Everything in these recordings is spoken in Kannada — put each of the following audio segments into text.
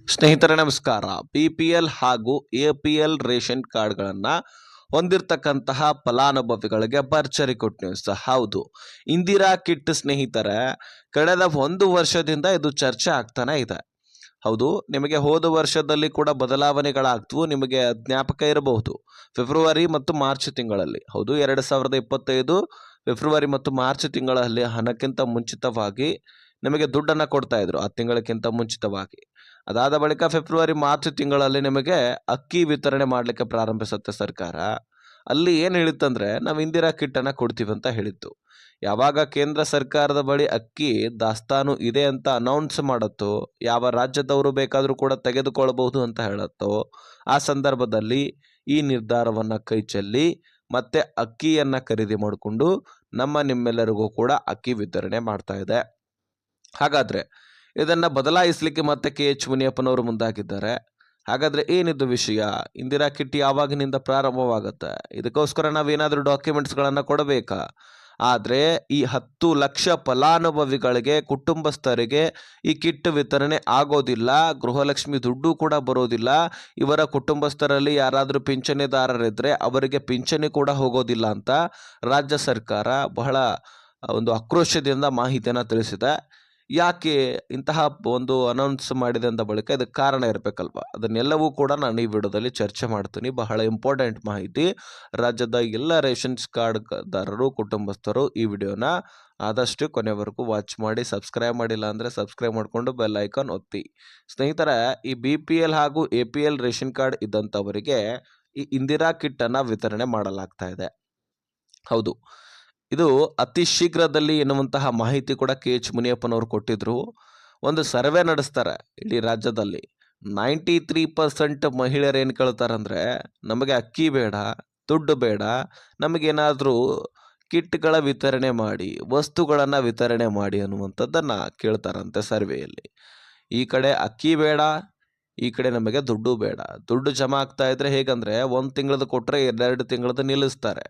ಸ್ನೇಹಿತರೆ ನಮಸ್ಕಾರ. BPL ಹಾಗೂ APL ರೇಷನ್ ಕಾರ್ಡ್ಗಳನ್ನು ಹೊಂದಿರತಕ್ಕಂತಹ ಫಲಾನುಭವಿಗಳಿಗೆ ಭರ್ಜರಿ ಗುಡ್ ನ್ಯೂಸ್. ಹೌದು, ಇಂದಿರಾ ಕಿಟ್ ಸ್ನೇಹಿತರೆ, ಕಳೆದ 1 ವರ್ಷದಿಂದ ಇದು ಚರ್ಚೆ ಆಗ್ತಾನೆ ಇದೆ. ಹೌದು, ನಿಮಗೆ ಹೋದ ವರ್ಷದಲ್ಲಿ ಕೂಡ ಬದಲಾವಣೆಗಳಾಗ್ತವು. ನಿಮಗೆ ಜ್ಞಾಪಕ ಇರಬಹುದು, ಫೆಬ್ರವರಿ ಮತ್ತು ಮಾರ್ಚ್ ತಿಂಗಳಲ್ಲಿ. ಹೌದು, 2025 ಫೆಬ್ರವರಿ ಮತ್ತು ಮಾರ್ಚ್ ತಿಂಗಳಲ್ಲಿ ಹಣಕ್ಕಿಂತ ಮುಂಚಿತವಾಗಿ ನಿಮಗೆ ದುಡ್ಡನ್ನು ಕೊಡ್ತಾ ಇದ್ರು, ಆ ತಿಂಗಳಕ್ಕಿಂತ ಮುಂಚಿತವಾಗಿ. ಅದಾದ ಬಳಿಕ ಫೆಬ್ರವರಿ ಮಾರ್ಚ್ ತಿಂಗಳಲ್ಲಿ ನಿಮಗೆ ಅಕ್ಕಿ ವಿತರಣೆ ಮಾಡಲಿಕ್ಕೆ ಪ್ರಾರಂಭಿಸುತ್ತೆ ಸರ್ಕಾರ. ಅಲ್ಲಿ ಏನು ಹೇಳಿತ್ತಂದ್ರೆ, ನಾವು ಇಂದಿರಾ ಕಿಟ್ ಅನ್ನ ಕೊಡ್ತೀವಿ ಅಂತ ಹೇಳಿತ್ತು. ಯಾವಾಗ ಕೇಂದ್ರ ಸರ್ಕಾರದ ಬಳಿ ಅಕ್ಕಿ ದಾಸ್ತಾನು ಇದೆ ಅಂತ ಅನೌನ್ಸ್ ಮಾಡುತ್ತೋ, ಯಾವ ರಾಜ್ಯದವರು ಬೇಕಾದರೂ ಕೂಡ ತೆಗೆದುಕೊಳ್ಳಬಹುದು ಅಂತ ಹೇಳುತ್ತೋ, ಆ ಸಂದರ್ಭದಲ್ಲಿ ಈ ನಿರ್ಧಾರವನ್ನ ಕೈ ಚೆಲ್ಲಿ ಮತ್ತೆ ಅಕ್ಕಿಯನ್ನ ಖರೀದಿ ಮಾಡಿಕೊಂಡು ನಿಮ್ಮೆಲ್ಲರಿಗೂ ಕೂಡ ಅಕ್ಕಿ ವಿತರಣೆ ಮಾಡ್ತಾ ಇದೆ. ಹಾಗಾದ್ರೆ ಇದನ್ನ ಬದಲಾಯಿಸಲಿಕ್ಕೆ ಮತ್ತೆ KH ಮುನಿಯಪ್ಪನವರು ಮುಂದಾಗಿದ್ದಾರೆ. ಹಾಗಾದ್ರೆ ಏನಿದು ವಿಷಯ? ಇಂದಿರಾ ಕಿಟ್ ಯಾವಾಗಿನಿಂದ ಪ್ರಾರಂಭವಾಗುತ್ತೆ? ಇದಕ್ಕೋಸ್ಕರ ನಾವೇನಾದ್ರೂ ಡಾಕ್ಯುಮೆಂಟ್ಸ್ಗಳನ್ನು ಕೊಡಬೇಕಾ? ಆದರೆ ಈ 10 ಲಕ್ಷ ಫಲಾನುಭವಿಗಳಿಗೆ, ಕುಟುಂಬಸ್ಥರಿಗೆ ಈ ಕಿಟ್ ವಿತರಣೆ ಆಗೋದಿಲ್ಲ. ಗೃಹಲಕ್ಷ್ಮಿ ದುಡ್ಡು ಕೂಡ ಬರೋದಿಲ್ಲ. ಇವರ ಕುಟುಂಬಸ್ಥರಲ್ಲಿ ಯಾರಾದರೂ ಪಿಂಚಣಿದಾರರಿದ್ರೆ ಅವರಿಗೆ ಪಿಂಚಣಿ ಕೂಡ ಹೋಗೋದಿಲ್ಲ ಅಂತ ರಾಜ್ಯ ಸರ್ಕಾರ ಬಹಳ ಒಂದು ಆಕ್ರೋಶದಿಂದ ಮಾಹಿತಿಯನ್ನು ತಿಳಿಸಿದೆ. ಯಾಕೆ ಇಂತಹ ಒಂದು ಅನೌನ್ಸ್ ಮಾಡಿದೆ ಅಂದ ಬಳಿಕ ಇದಕ್ಕೆ ಕಾರಣ ಇರಬೇಕಲ್ವ? ಅದನ್ನೆಲ್ಲವೂ ಕೂಡ ನಾನು ಈ ವಿಡಿಯೋದಲ್ಲಿ ಚರ್ಚೆ ಮಾಡ್ತೀನಿ. ಬಹಳ ಇಂಪಾರ್ಟೆಂಟ್ ಮಾಹಿತಿ. ರಾಜ್ಯದ ಎಲ್ಲ ರೇಷನ್ಸ್ ಕಾರ್ಡ್ದಾರರು, ಕುಟುಂಬಸ್ಥರು ಈ ವಿಡಿಯೋನ ಆದಷ್ಟು ಕೊನೆವರೆಗೂ ವಾಚ್ ಮಾಡಿ. ಸಬ್ಸ್ಕ್ರೈಬ್ ಮಾಡಿಲ್ಲ ಅಂದರೆ ಸಬ್ಸ್ಕ್ರೈಬ್ ಮಾಡಿಕೊಂಡು ಬೆಲ್ ಐಕಾನ್ ಒತ್ತಿ. ಸ್ನೇಹಿತರೆ, ಈ BPL ಹಾಗೂ APL ರೇಷನ್ ಕಾರ್ಡ್ ಇದ್ದಂಥವರಿಗೆ ಈ ಇಂದಿರಾ ಕಿಟ್ ಅನ್ನ ವಿತರಣೆ ಮಾಡಲಾಗ್ತಾ ಇದೆ. ಹೌದು, ಇದು ಅತಿ ಶೀಘ್ರದಲ್ಲಿ ಎನ್ನುವಂತಹ ಮಾಹಿತಿ ಕೂಡ KH ಮುನಿಯಪ್ಪನವರು ಕೊಟ್ಟಿದ್ರು. ಒಂದು ಸರ್ವೆ ನಡೆಸ್ತಾರೆ ಇಡೀ ರಾಜ್ಯದಲ್ಲಿ. 93% ಮಹಿಳೆಯರು ಏನು ಕೇಳ್ತಾರಂದ್ರೆ, ನಮಗೆ ಅಕ್ಕಿ ಬೇಡ, ದುಡ್ಡು ಬೇಡ, ನಮಗೇನಾದರೂ ಕಿಟ್ಗಳ ವಿತರಣೆ ಮಾಡಿ, ವಸ್ತುಗಳನ್ನು ವಿತರಣೆ ಮಾಡಿ ಅನ್ನುವಂಥದ್ದನ್ನು ಕೇಳ್ತಾರಂತೆ ಸರ್ವೆಯಲ್ಲಿ. ಈ ಕಡೆ ಅಕ್ಕಿ ಬೇಡ, ಈ ಕಡೆ ನಮಗೆ ದುಡ್ಡು ಬೇಡ. ದುಡ್ಡು ಜಮಾ ಆಗ್ತಾ ಇದ್ರೆ ಹೇಗಂದ್ರೆ, 1 ತಿಂಗಳದ್ದು ಕೊಟ್ಟರೆ 2 ತಿಂಗಳದ್ದು ನಿಲ್ಲಿಸ್ತಾರೆ.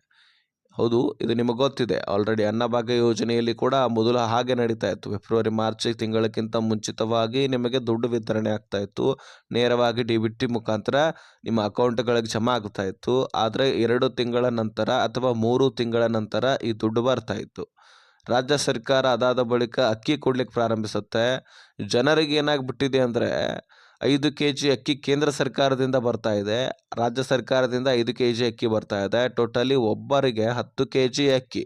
ಹೌದು, ಇದು ನಿಮಗೆ ಗೊತ್ತಿದೆ. ಆಲ್ರೆಡಿ ಅನ್ನಭಾಗ್ಯ ಯೋಜನೆಯಲ್ಲಿ ಕೂಡ ಮೊದಲು ಹಾಗೆ ನಡೀತಾ ಇತ್ತು. ಫೆಬ್ರವರಿ ಮಾರ್ಚ್ ತಿಂಗಳಕ್ಕಿಂತ ಮುಂಚಿತವಾಗಿ ನಿಮಗೆ ದುಡ್ಡು ವಿತರಣೆ ಆಗ್ತಾ ಇತ್ತು. ನೇರವಾಗಿ DBT ಮುಖಾಂತರ ನಿಮ್ಮ ಅಕೌಂಟ್ಗಳಿಗೆ ಜಮಾ ಆಗ್ತಾ ಇತ್ತು. ಆದರೆ 2 ತಿಂಗಳ ನಂತರ ಅಥವಾ 3 ತಿಂಗಳ ನಂತರ ಈ ದುಡ್ಡು ಬರ್ತಾ ಇತ್ತು. ರಾಜ್ಯ ಸರ್ಕಾರ ಅದಾದ ಬಳಿಕ ಅಕ್ಕಿ ಕೊಡ್ಲಿಕ್ಕೆ ಪ್ರಾರಂಭಿಸುತ್ತೆ. ಜನರಿಗೆ ಏನಾಗ್ಬಿಟ್ಟಿದೆ ಅಂದರೆ, 5 kg ಅಕ್ಕಿ ಕೇಂದ್ರ ಸರ್ಕಾರದಿಂದ ಬರ್ತಾ ಇದೆ, ರಾಜ್ಯ ಸರ್ಕಾರದಿಂದ 5 kg ಅಕ್ಕಿ ಬರ್ತಾ ಇದೆ. ಟೋಟಲಿ ಒಬ್ಬರಿಗೆ 10 kg ಅಕ್ಕಿ.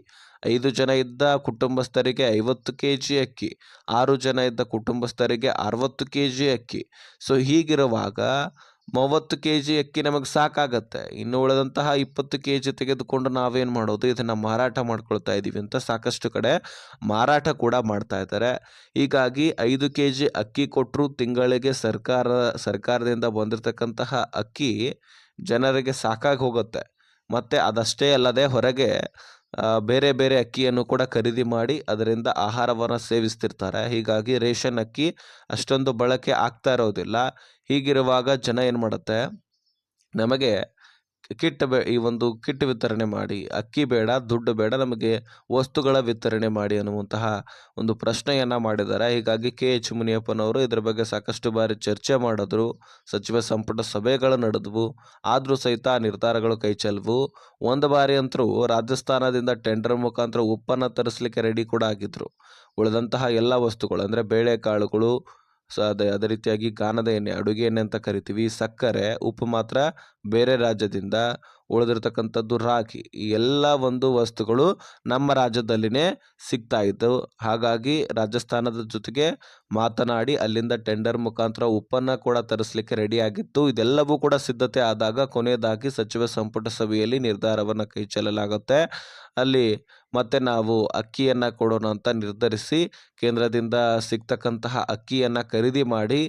5 ಜನ ಇದ್ದ ಕುಟುಂಬಸ್ಥರಿಗೆ 50 kg ಅಕ್ಕಿ, 6 ಜನ ಇದ್ದ ಕುಟುಂಬಸ್ಥರಿಗೆ 60 kg ಅಕ್ಕಿ. ಸೊ ಹೀಗಿರುವಾಗ 30 kg ಅಕ್ಕಿ ನಮಗೆ ಸಾಕಾಗತ್ತೆ. ಇನ್ನು ಉಳಿದಂತಹ 20 kg ತೆಗೆದುಕೊಂಡು ನಾವೇನು ಮಾಡೋದು? ಇದನ್ನು ಮಾರಾಟ ಮಾಡ್ಕೊಳ್ತಾ ಇದ್ದೀವಿ ಅಂತ ಸಾಕಷ್ಟು ಕಡೆ ಮಾರಾಟ ಕೂಡ ಮಾಡ್ತಾ ಇದ್ದಾರೆ. ಹೀಗಾಗಿ 5 kg ಅಕ್ಕಿ ಕೊಟ್ಟರು ತಿಂಗಳಿಗೆ ಸರ್ಕಾರದಿಂದ ಬಂದಿರತಕ್ಕಂತಹ ಅಕ್ಕಿ ಜನರಿಗೆ ಸಾಕಾಗಿ ಹೋಗುತ್ತೆ. ಮತ್ತು ಅದಷ್ಟೇ ಅಲ್ಲದೆ ಹೊರಗೆ ಬೇರೆ ಬೇರೆ ಅಕ್ಕಿಯನ್ನು ಕೂಡ ಖರೀದಿ ಮಾಡಿ ಅದರಿಂದ ಆಹಾರವನ್ನು ಸೇವಿಸ್ತಿರ್ತಾರೆ. ಹೀಗಾಗಿ ರೇಷನ್ ಅಕ್ಕಿ ಅಷ್ಟೊಂದು ಬಳಕೆ ಆಗ್ತಾ ಇರೋದಿಲ್ಲ. ಹೀಗಿರುವಾಗ ಜನ ಏನು ಮಾಡುತ್ತೆ, ನಮಗೆ ಈ ಒಂದು ಕಿಟ್ ವಿತರಣೆ ಮಾಡಿ, ಅಕ್ಕಿ ಬೇಡ, ದುಡ್ಡು ಬೇಡ, ನಮಗೆ ವಸ್ತುಗಳ ವಿತರಣೆ ಮಾಡಿ ಅನ್ನುವಂತಹ ಒಂದು ಪ್ರಶ್ನೆಯನ್ನು ಮಾಡಿದ್ದಾರೆ. ಹೀಗಾಗಿ KH ಮುನಿಯಪ್ಪನವರು ಇದರ ಬಗ್ಗೆ ಸಾಕಷ್ಟು ಬಾರಿ ಚರ್ಚೆ ಮಾಡಿದ್ರು. ಸಚಿವ ಸಂಪುಟ ಸಭೆಗಳು ನಡೆದವು. ಆದರೂ ಸಹಿತ ಆ ನಿರ್ಧಾರಗಳು ಕೈ ಚೆಲ್ಲವು. ಒಂದು ಬಾರಿ ಅಂತರೂ ರಾಜಸ್ಥಾನದಿಂದ ಟೆಂಡರ್ ಮುಖಾಂತರ ಉಪ್ಪನ್ನು ತರಿಸಲಿಕ್ಕೆ ರೆಡಿ ಕೂಡ ಆಗಿದ್ರು. ಉಳಿದಂತಹ ಎಲ್ಲ ವಸ್ತುಗಳು ಅಂದರೆ ಬೇಳೆಕಾಳುಗಳು, ಅದೇ ರೀತಿಯಾಗಿ ಗಾಣದ ಎಣ್ಣೆ, ಅಡುಗೆ ಎಣ್ಣೆ ಅಂತ ಕರಿತೀವಿ, ಸಕ್ಕರೆ, ಉಪ್ಪು ಮಾತ್ರ ಬೇರೆ ರಾಜ್ಯದಿಂದ, ಉಳಿದಿರ್ತಕ್ಕಂಥದ್ದು ರಾಗಿ, ಈ ಎಲ್ಲ ಒಂದು ವಸ್ತುಗಳು ನಮ್ಮ ರಾಜ್ಯದಲ್ಲಿನೇ ಸಿಗ್ತಾ ಇತ್ತು. ಹಾಗಾಗಿ ರಾಜಸ್ಥಾನದ ಜೊತೆಗೆ ಮಾತನಾಡಿ ಅಲ್ಲಿಂದ ಟೆಂಡರ್ ಮುಖಾಂತರ ಉಪ್ಪನ್ನು ಕೂಡ ತರಿಸಲಿಕ್ಕೆ ರೆಡಿ ಆಗಿತ್ತು. ಇದೆಲ್ಲವೂ ಕೂಡ ಸಿದ್ಧತೆ ಆದಾಗ ಕೊನೆಯದಾಗಿ ಸಚಿವ ಸಂಪುಟ ಸಭೆಯಲ್ಲಿ ನಿರ್ಧಾರವನ್ನು ಕೈ ಚೆಲ್ಲಲಾಗುತ್ತೆ. ಅಲ್ಲಿ ಮತ್ತೆ ನಾವು ಅಕ್ಕಿಯನ್ನು ಕೊಡೋಣ ಅಂತ ನಿರ್ಧರಿಸಿ ಕೇಂದ್ರದಿಂದ ಸಿಗ್ತಕ್ಕಂತಹ ಅಕ್ಕಿಯನ್ನು ಖರೀದಿ ಮಾಡಿ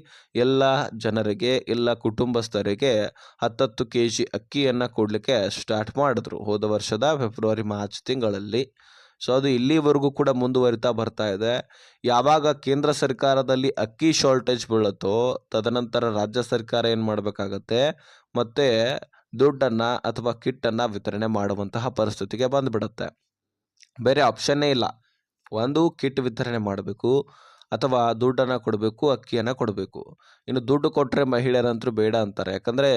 ಎಲ್ಲ ಜನರಿಗೆ, ಎಲ್ಲ ಕುಟುಂಬಸ್ಥರಿಗೆ 10 kg ಅಕ್ಕಿಯನ್ನು ಕೊಡಲಿಕ್ಕೆ ಸ್ಟಾರ್ಟ್ ಮಾಡಿದ್ರು ಹೋದ ವರ್ಷದ ಫೆಬ್ರವರಿ ಮಾರ್ಚ್ ತಿಂಗಳಲ್ಲಿ. ಸೊ ಅದು ಇಲ್ಲಿವರೆಗೂ ಕೂಡ ಮುಂದುವರಿತಾ ಬರ್ತಾ ಇದೆ. ಯಾವಾಗ ಕೇಂದ್ರ ಸರ್ಕಾರದಲ್ಲಿ ಅಕ್ಕಿ ಶಾರ್ಟೇಜ್ ಬೀಳುತ್ತೋ ತದನಂತರ ರಾಜ್ಯ ಸರ್ಕಾರ ಏನು ಮಾಡಬೇಕಾಗತ್ತೆ, ಮತ್ತೆ ದುಡ್ಡನ್ನು ಅಥವಾ ಕಿಟ್ಟನ್ನು ವಿತರಣೆ ಮಾಡುವಂತಹ ಪರಿಸ್ಥಿತಿಗೆ ಬಂದುಬಿಡುತ್ತೆ. ಬೇರೆ ಆಪ್ಷನ್ನೇ ಇಲ್ಲ. ಒಂದು ಕಿಟ್ ವಿತರಣೆ ಮಾಡಬೇಕು, ಅಥವಾ ದುಡ್ಡನ್ನು ಕೊಡಬೇಕು, ಅಕ್ಕಿಯನ್ನು ಕೊಡಬೇಕು. ಇನ್ನು ದುಡ್ಡು ಕೊಟ್ಟರೆ ಮಹಿಳೆಯರಂತರೂ ಬೇಡ ಅಂತಾರೆ. ಯಾಕಂದರೆ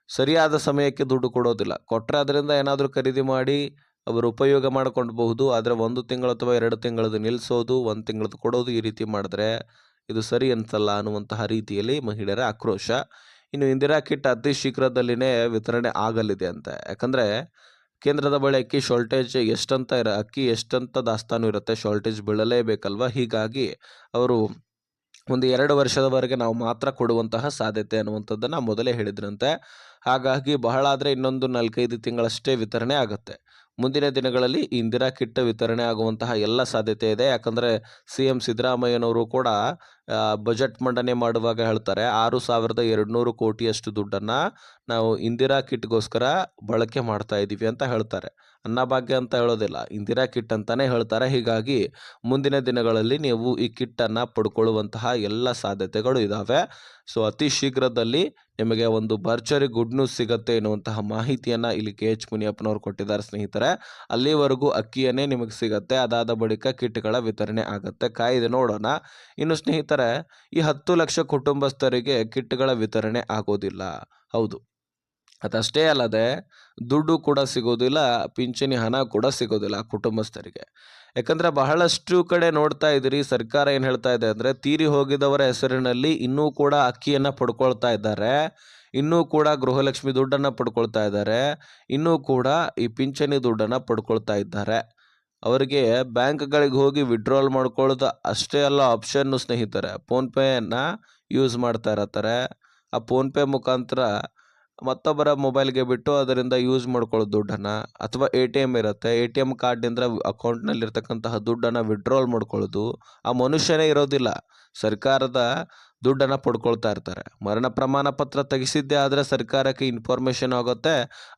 ಸರಿಯಾದ ಸಮಯಕ್ಕೆ ದುಡ್ಡು ಕೊಡೋದಿಲ್ಲ. ಕೊಟ್ಟರೆ ಅದರಿಂದ ಏನಾದರೂ ಖರೀದಿ ಮಾಡಿ ಅವರು ಉಪಯೋಗ ಮಾಡ್ಕೊಳ್ಬಹುದು. ಆದರೆ 1 ತಿಂಗಳು ಅಥವಾ 2 ತಿಂಗಳದ್ದು ನಿಲ್ಲಿಸೋದು, 1 ತಿಂಗಳದ್ದು ಕೊಡೋದು, ಈ ರೀತಿ ಮಾಡಿದ್ರೆ ಇದು ಸರಿ ಅನ್ಸಲ್ಲ ಅನ್ನುವಂತಹ ರೀತಿಯಲ್ಲಿ ಮಹಿಳೆಯರ ಆಕ್ರೋಶ. ಇನ್ನು ಇಂದಿರಾ ಕಿಟ್ ಅತಿ ಶೀಘ್ರದಲ್ಲಿನೇ ವಿತರಣೆ ಆಗಲಿದೆ ಅಂತೆ. ಯಾಕಂದರೆ ಕೇಂದ್ರದ ಬಳಿ ಅಕ್ಕಿ ಎಷ್ಟಂತ ದಾಸ್ತಾನು ಇರುತ್ತೆ, ಶಾರ್ಟೇಜ್ ಬೀಳಲೇಬೇಕಲ್ವ. ಹೀಗಾಗಿ ಅವರು ಒಂದು 2 ವರ್ಷದವರೆಗೆ ನಾವು ಮಾತ್ರ ಕೊಡುವಂತಹ ಸಾಧ್ಯತೆ ಅನ್ನುವಂಥದ್ದನ್ನು ಮೊದಲೇ ಹೇಳಿದ್ರಂತೆ. ಹಾಗಾಗಿ ಬಹಳ ಆದರೆ ಇನ್ನೊಂದು 4-5 ತಿಂಗಳಷ್ಟೇ ವಿತರಣೆ ಆಗುತ್ತೆ. ಮುಂದಿನ ದಿನಗಳಲ್ಲಿ ಇಂದಿರಾ ಕಿಟ್ ವಿತರಣೆ ಆಗುವಂತಹ ಎಲ್ಲ ಸಾಧ್ಯತೆ ಇದೆ. ಯಾಕಂದರೆ CM ಸಿದ್ದರಾಮಯ್ಯನವರು ಕೂಡ ಬಜೆಟ್ ಮಂಡನೆ ಮಾಡುವಾಗ ಹೇಳ್ತಾರೆ, 6,200 ಕೋಟಿಯಷ್ಟು ದುಡ್ಡನ್ನು ನಾವು ಇಂದಿರಾ ಕಿಟ್ಗೋಸ್ಕರ ಬಳಕೆ ಮಾಡ್ತಾ ಇದ್ದೀವಿ ಅಂತ ಹೇಳ್ತಾರೆ. ಅನ್ನಭಾಗ್ಯ ಅಂತ ಹೇಳೋದಿಲ್ಲ, ಇಂದಿರಾ ಕಿಟ್ ಅಂತಾನೆ ಹೇಳ್ತಾರೆ. ಹೀಗಾಗಿ ಮುಂದಿನ ದಿನಗಳಲ್ಲಿ ನೀವು ಈ ಕಿಟ್ಟನ್ನು ಪಡ್ಕೊಳ್ಳುವಂತಹ ಎಲ್ಲ ಸಾಧ್ಯತೆಗಳು ಇದ್ದಾವೆ. ಸೊ ಅತಿ ಶೀಘ್ರದಲ್ಲಿ ನಿಮಗೆ ಒಂದು ಭರ್ಜರಿ ಗುಡ್ ನ್ಯೂಸ್ ಸಿಗುತ್ತೆ ಎನ್ನುವಂತಹ ಮಾಹಿತಿಯನ್ನು ಇಲ್ಲಿ KH ಮುನಿಯಪ್ಪನವರು ಕೊಟ್ಟಿದ್ದಾರೆ ಸ್ನೇಹಿತರೆ. ಅಲ್ಲಿವರೆಗೂ ಅಕ್ಕಿಯನ್ನೇ ನಿಮಗೆ ಸಿಗುತ್ತೆ. ಅದಾದ ಬಳಿಕ ಕಿಟ್ಗಳ ವಿತರಣೆ ಆಗುತ್ತೆ. ಕಾಯ್ದು ನೋಡೋಣ. ಇನ್ನು ಸ್ನೇಹಿತರೆ, ಈ 10 ಲಕ್ಷ ಕುಟುಂಬಸ್ಥರಿಗೆ ಕಿಟ್ಗಳ ವಿತರಣೆ ಆಗೋದಿಲ್ಲ. ಹೌದು, ಅದಷ್ಟೇ ಅಲ್ಲದೆ ದುಡ್ಡು ಕೂಡ ಸಿಗೋದಿಲ್ಲ, ಪಿಂಚಣಿ ಹಣ ಕೂಡ ಸಿಗೋದಿಲ್ಲ ಕುಟುಂಬಸ್ಥರಿಗೆ. ಯಾಕಂದರೆ ಬಹಳಷ್ಟು ಕಡೆ ನೋಡ್ತಾ ಇದ್ದೀರಿ, ಸರ್ಕಾರ ಏನು ಹೇಳ್ತಾ ಇದೆ ಅಂದರೆ ತೀರಿ ಹೋಗಿದವರ ಹೆಸರಿನಲ್ಲಿ ಇನ್ನೂ ಕೂಡ ಅಕ್ಕಿಯನ್ನು ಪಡ್ಕೊಳ್ತಾ ಇದ್ದಾರೆ, ಇನ್ನೂ ಕೂಡ ಗೃಹಲಕ್ಷ್ಮಿ ದುಡ್ಡನ್ನು ಪಡ್ಕೊಳ್ತಾ ಇದ್ದಾರೆ, ಇನ್ನೂ ಕೂಡ ಈ ಪಿಂಚಣಿ ದುಡ್ಡನ್ನು ಪಡ್ಕೊಳ್ತಾ ಇದ್ದಾರೆ. ಅವರಿಗೆ ಬ್ಯಾಂಕ್ಗಳಿಗೆ ಹೋಗಿ ವಿಡ್ರಾಲ್ ಮಾಡ್ಕೊಳ್ಳೋದು ಅಷ್ಟೇ ಅಲ್ಲ ಆಪ್ಷನ್ನು ಸ್ನೇಹಿತರೆ. ಫೋನ್ಪೇಯನ್ನು ಯೂಸ್ ಮಾಡ್ತಾ ಇರ್ತಾರೆ. ಆ ಫೋನ್ಪೇ ಮುಖಾಂತರ ಮತ್ತೊಬ್ಬರ ಮೊಬೈಲ್ಗೆ ಬಿಟ್ಟು ಅದರಿಂದ ಯೂಸ್ ಮಾಡ್ಕೊಳ್ಳೋ ದುಡ್ಡನ್ನು, ಅಥವಾ ATM ಇರುತ್ತೆ, ATM ಕಾರ್ಡ್ನಿಂದ ಅಕೌಂಟ್ನಲ್ಲಿರ್ತಕ್ಕಂತಹ ದುಡ್ಡನ್ನು ವಿಡ್ರಾಲ್ ಮಾಡ್ಕೊಳ್ಳೋದು. ಆ ಮನುಷ್ಯನೇ ಇರೋದಿಲ್ಲ, ಸರ್ಕಾರದ ದುಡ್ಡನ್ನು ಪಡ್ಕೊಳ್ತಾ ಇರ್ತಾರೆ. ಮರಣ ಪ್ರಮಾಣ ಪತ್ರ ತೆಗೆಸಿದ್ದೇ ಆದರೆ ಸರ್ಕಾರಕ್ಕೆ ಇನ್ಫಾರ್ಮೇಷನ್ ಆಗುತ್ತೆ,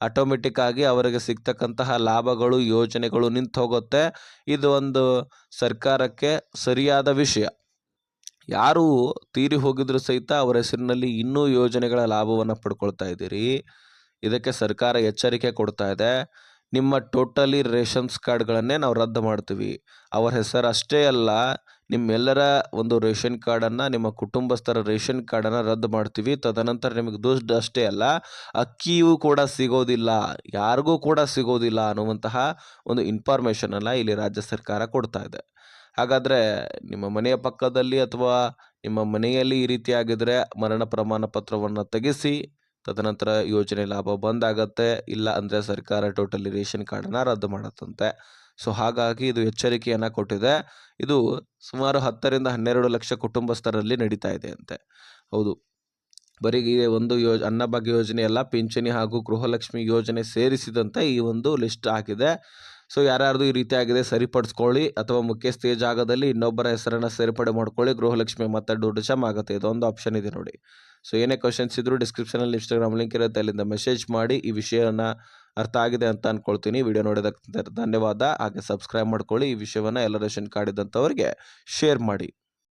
ಆಟೋಮೆಟಿಕ್ ಆಗಿ ಅವರಿಗೆ ಸಿಗ್ತಕ್ಕಂತಹ ಲಾಭಗಳು, ಯೋಜನೆಗಳು ನಿಂತು ಹೋಗುತ್ತೆ. ಇದು ಒಂದು ಸರ್ಕಾರಕ್ಕೆ ಸರಿಯಾದ ವಿಷಯ. ಯಾರು ತೀರಿ ಹೋಗಿದ್ರು ಸಹಿತ ಅವರ ಹೆಸರಿನಲ್ಲಿ ಇನ್ನೂ ಯೋಜನೆಗಳ ಲಾಭವನ್ನು ಪಡ್ಕೊಳ್ತಾ ಇದ್ದೀರಿ. ಇದಕ್ಕೆ ಸರ್ಕಾರ ಎಚ್ಚರಿಕೆ ಕೊಡ್ತಾ ಇದೆ. ನಿಮ್ಮ ಟೋಟಲಿ ರೇಷನ್ಸ್ ಕಾರ್ಡ್ಗಳನ್ನೇ ನಾವು ರದ್ದು ಮಾಡ್ತೀವಿ. ಅವರ ಹೆಸರು ಅಷ್ಟೇ ಅಲ್ಲ, ನಿಮ್ಮೆಲ್ಲರ ಒಂದು ರೇಷನ್ ಕಾರ್ಡನ್ನು, ನಿಮ್ಮ ಕುಟುಂಬಸ್ಥರ ರೇಷನ್ ಕಾರ್ಡನ್ನು ರದ್ದು ಮಾಡ್ತೀವಿ. ತದನಂತರ ನಿಮಗೆ ದುಡ್ಡು ಅಷ್ಟೇ ಅಲ್ಲ, ಅಕ್ಕಿಯೂ ಕೂಡ ಸಿಗೋದಿಲ್ಲ, ಯಾರಿಗೂ ಕೂಡ ಸಿಗೋದಿಲ್ಲ ಅನ್ನುವಂತಹ ಒಂದು ಇನ್ಫಾರ್ಮೇಷನನ್ನು ಇಲ್ಲಿ ರಾಜ್ಯ ಸರ್ಕಾರ ಕೊಡ್ತಾ ಇದೆ. ಹಾಗಾದರೆ ನಿಮ್ಮ ಮನೆಯ ಪಕ್ಕದಲ್ಲಿ ಅಥವಾ ನಿಮ್ಮ ಮನೆಯಲ್ಲಿ ಈ ರೀತಿ ಆಗಿದ್ರೆ ಮರಣ ಪ್ರಮಾಣ ಪತ್ರವನ್ನು ತೆಗೆಸಿ, ತದನಂತರ ಯೋಜನೆ ಲಾಭ ಬಂದಾಗತ್ತೆ. ಇಲ್ಲ ಅಂದರೆ ಸರ್ಕಾರ ಟೋಟಲಿ ರೇಷನ್ ಕಾರ್ಡನ್ನು ರದ್ದು ಮಾಡತ್ತಂತೆ. ಸೊ ಹಾಗಾಗಿ ಇದು ಎಚ್ಚರಿಕೆಯನ್ನು ಕೊಟ್ಟಿದೆ. ಇದು ಸುಮಾರು 10ರಿಂದ 12 ಲಕ್ಷ ಕುಟುಂಬಸ್ಥರಲ್ಲಿ ನಡೀತಾ ಇದೆ ಅಂತೆ. ಹೌದು, ಬರೀ ಒಂದು ಅನ್ನಭಾಗ್ಯ ಯೋಜನೆ ಎಲ್ಲ, ಪಿಂಚಣಿ ಹಾಗೂ ಗೃಹಲಕ್ಷ್ಮಿ ಯೋಜನೆ ಸೇರಿಸಿದಂತೆ ಈ ಒಂದು ಲಿಸ್ಟ್ ಆಗಿದೆ. ಸೊ ಯಾರ್ಯಾರ್ದು ಈ ರೀತಿ ಆಗಿದೆ ಸರಿಪಡಿಸ್ಕೊಳ್ಳಿ, ಅಥವಾ ಮುಖ್ಯಸ್ಥೆಯ ಜಾಗದಲ್ಲಿ ಇನ್ನೊಬ್ಬರ ಹೆಸರನ್ನು ಸೇರ್ಪಡೆ ಮಾಡ್ಕೊಳ್ಳಿ, ಗೃಹಲಕ್ಷ್ಮಿ ಮತ್ತೆ ದುಡ್ಡು ಜಮಾ ಆಗುತ್ತೆ. ಇದೊಂದು ಆಪ್ಷನ್ ಇದೆ ನೋಡಿ. ಸೊ ಏನೇ ಕ್ವಶನ್ಸ್ ಇದ್ರೂ ಡಿಸ್ಕ್ರಿಪ್ಷನಲ್ಲಿ ಇನ್ಸ್ಟಾಗ್ರಾಮ್ ಲಿಂಕ್ ಇರುತ್ತೆ, ಅಲ್ಲಿಂದ ಮೆಸೇಜ್ ಮಾಡಿ. ಈ ವಿಷಯವನ್ನು ಅರ್ಥ ಆಗಿದೆ ಅಂತ ಅಂದ್ಕೊಳ್ತೀನಿ. ವಿಡಿಯೋ ನೋಡೋದಕ್ಕೆ ಧನ್ಯವಾದ. ಹಾಗೆ ಸಬ್ಸ್ಕ್ರೈಬ್ ಮಾಡ್ಕೊಳ್ಳಿ. ಈ ವಿಷಯವನ್ನು ಎಲ್ಲ ರೇಷನ್ ಕಾರ್ಡ್ ಇದ್ದಂಥವ್ರಿಗೆ ಶೇರ್ ಮಾಡಿ.